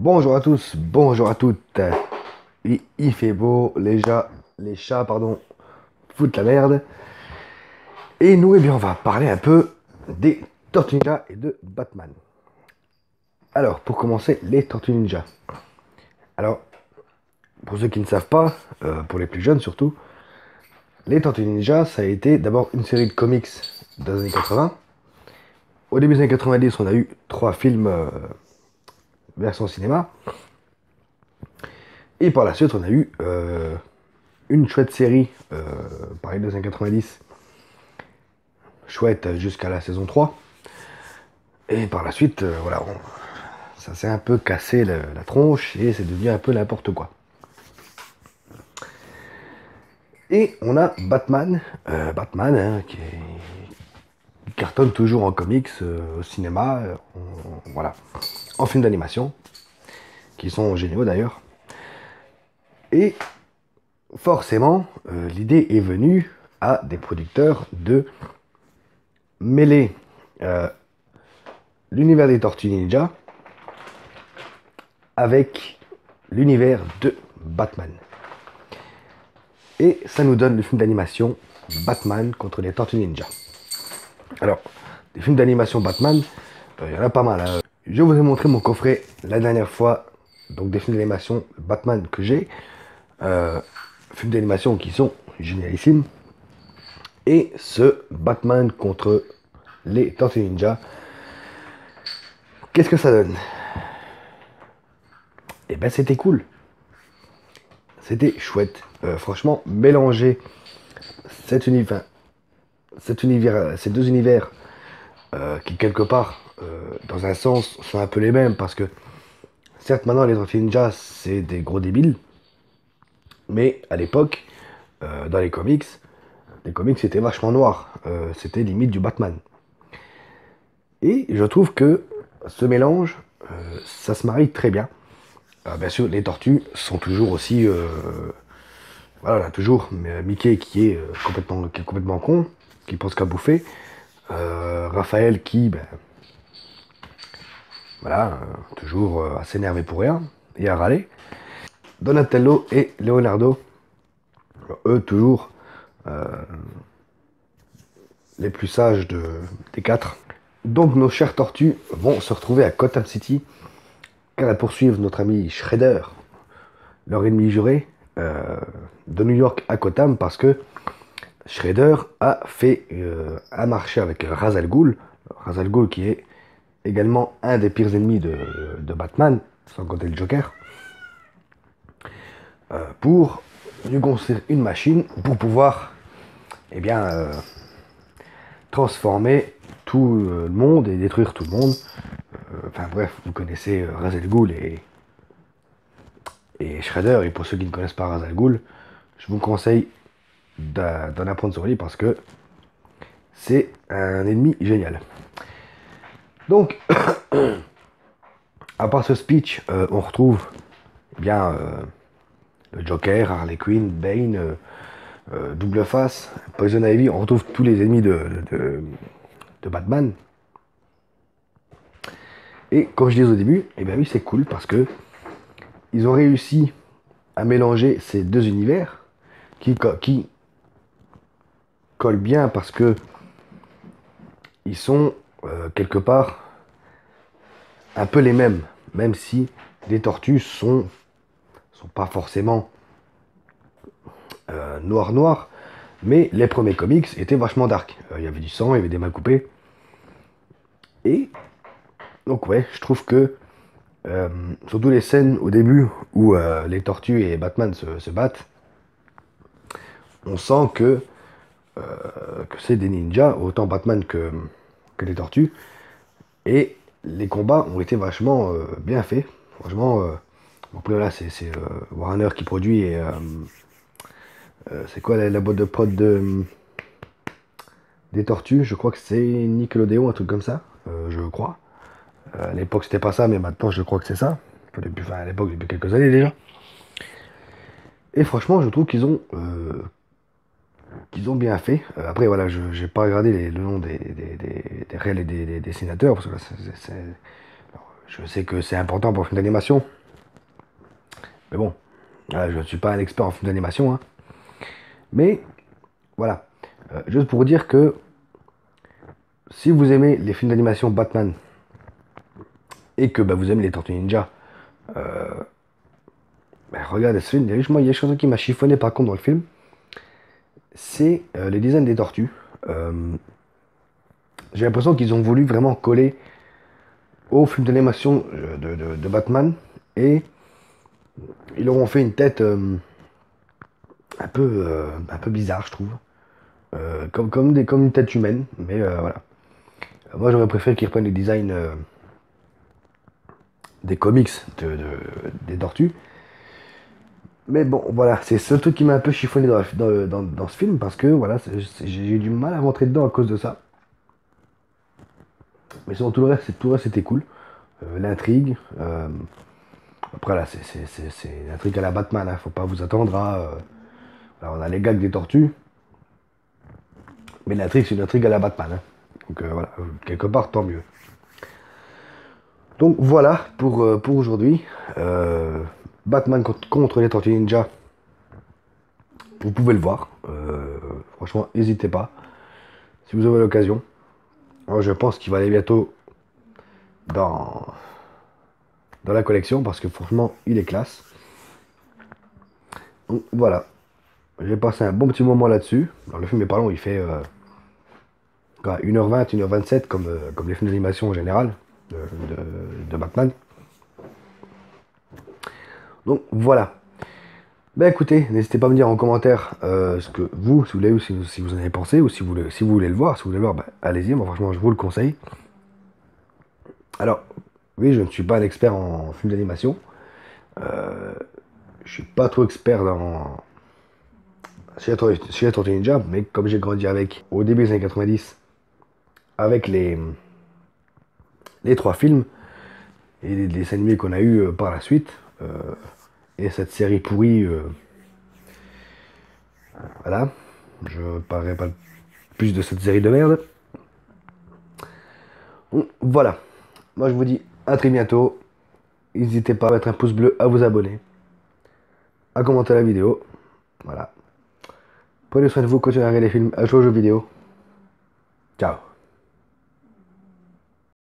Bonjour à tous, bonjour à toutes. Il fait beau, les chats, pardon, foutent la merde. Et nous, eh bien, on va parler un peu des Tortues Ninja et de Batman. Alors, pour commencer, les Tortues Ninja. Alors, pour ceux qui ne savent pas, pour les plus jeunes surtout, les Tortues Ninja, ça a été d'abord une série de comics dans les années 80. Au début des années 90, on a eu 3 films version cinéma. Et par la suite, on a eu une chouette série, pareil des années 90, chouette jusqu'à la saison 3. Et par la suite, voilà, ça s'est un peu cassé la tronche et c'est devenu un peu n'importe quoi. Et on a Batman, hein, qui cartonne toujours en comics, au cinéma, voilà, en film d'animation, qui sont géniaux d'ailleurs. Et forcément, l'idée est venue à des producteurs de mêler l'univers des Tortues Ninja avec l'univers de Batman. Et ça nous donne le film d'animation Batman contre les Tortues Ninja. Alors, des films d'animation Batman, il y en a pas mal, hein. Je vous ai montré mon coffret la dernière fois, donc des films d'animation Batman que j'ai. Films d'animation qui sont génialissimes. Et ce Batman contre les Tortues Ninja, qu'est-ce que ça donne? Eh ben c'était cool. C'était chouette. Franchement, mélanger ces deux univers qui quelque part, dans un sens, sont un peu les mêmes parce que certes maintenant les Tortues Ninja c'est des gros débiles, mais à l'époque, dans les comics c'était vachement noir. C'était limite du Batman. Et je trouve que ce mélange, ça se marie très bien. Bien sûr, les tortues sont toujours aussi. Voilà, on a toujours Mickey qui est complètement con, qui pense qu'à bouffer. Raphaël qui, ben, voilà, toujours à s'énerver pour rien et à râler. Donatello et Leonardo, eux toujours les plus sages des quatre. Donc nos chères tortues vont se retrouver à Gotham City car elles poursuivent notre ami Shredder, leur ennemi juré, de New York à Gotham parce que Shredder a fait un marché avec Ra's al Ghul. Ra's al Ghul qui est également un des pires ennemis de Batman, sans compter le Joker, pour lui construire une machine pour pouvoir eh bien, transformer tout le monde et détruire tout le monde. Enfin bref, vous connaissez Ra's al Ghul et Shredder, et pour ceux qui ne connaissent pas Ra's al Ghul, je vous conseille d'en apprendre sur lui parce que c'est un ennemi génial. Donc, à part ce speech, on retrouve eh bien le Joker, Harley Quinn, Bane, Double Face, Poison Ivy, on retrouve tous les ennemis de Batman. Et comme je disais au début, eh bien oui, c'est cool parce que ils ont réussi à mélanger ces deux univers qui collent bien parce que ils sont quelque part un peu les mêmes, même si les tortues sont pas forcément noir, mais les premiers comics étaient vachement dark. Il y avait du sang, il y avait des mains coupées. Et donc ouais, je trouve que surtout les scènes au début où les tortues et Batman se battent, on sent que c'est des ninjas, autant Batman que les tortues. Et les combats ont été vachement bien faits. Franchement, bon, après là c'est Warner qui produit et c'est quoi la boîte de prod des tortues? Je crois que c'est Nickelodeon, un truc comme ça, je crois. À l'époque c'était pas ça, mais maintenant je crois que c'est ça. Enfin, à l'époque depuis quelques années déjà. Et franchement, je trouve qu'ils ont bien fait. Après, voilà, je n'ai pas regardé le nom des réels et des dessinateurs, parce que là, Je sais que c'est important pour un film d'animation. Mais bon, voilà, je ne suis pas un expert en film d'animation, hein. Mais voilà. Juste pour vous dire que si vous aimez les films d'animation Batman et que bah, vous aimez les Tortues Ninja, bah, regardez ce film. Il y a quelque chose qui m'a chiffonné par contre dans le film. C'est les designs des tortues. Euh, j'ai l'impression qu'ils ont voulu vraiment coller au film d'animation de Batman et ils leur ont fait une tête un peu bizarre, je trouve. Comme une tête humaine, mais voilà. Moi, j'aurais préféré qu'ils reprennent les designs des comics des tortues. Mais bon, voilà, c'est ce truc qui m'a un peu chiffonné dans ce film, parce que voilà, j'ai eu du mal à rentrer dedans à cause de ça. Mais sinon, tout le reste c'était cool. L'intrigue. Après, là, c'est une intrigue à la Batman, hein, faut pas vous attendre à. Là, on a les gags des tortues, mais l'intrigue, c'est une intrigue à la Batman, hein. Donc voilà, quelque part, tant mieux. Donc voilà pour aujourd'hui. Batman contre les Tortues Ninja. Vous pouvez le voir. Franchement, n'hésitez pas. Si vous avez l'occasion. Moi, je pense qu'il va aller bientôt dans, dans la collection parce que franchement, il est classe. Donc voilà. J'ai passé un bon petit moment là-dessus. Alors, le film est pas long, il fait 1h20, 1h27 comme les films d'animation en général de Batman. Donc voilà. Ben écoutez, n'hésitez pas à me dire en commentaire ce que vous, si vous l'avez, ou si vous en avez pensé, ou si vous voulez le voir. Si vous voulez le voir, ben, allez-y, moi franchement je vous le conseille. Alors, oui, je ne suis pas un expert en film d'animation. Je suis pas trop expert chez les Tortues Ninja, mais comme j'ai grandi avec, au début des années 90, avec les trois films, et les dessins animés qu'on a eu par la suite, et cette série pourrie, voilà, je ne parlerai pas plus de cette série de merde. Bon, voilà, moi je vous dis à très bientôt. N'hésitez pas à mettre un pouce bleu, à vous abonner, à commenter la vidéo. Voilà. Prenez soin de vous, continuez à regarder les films, à jouer aux jeux vidéo. Ciao.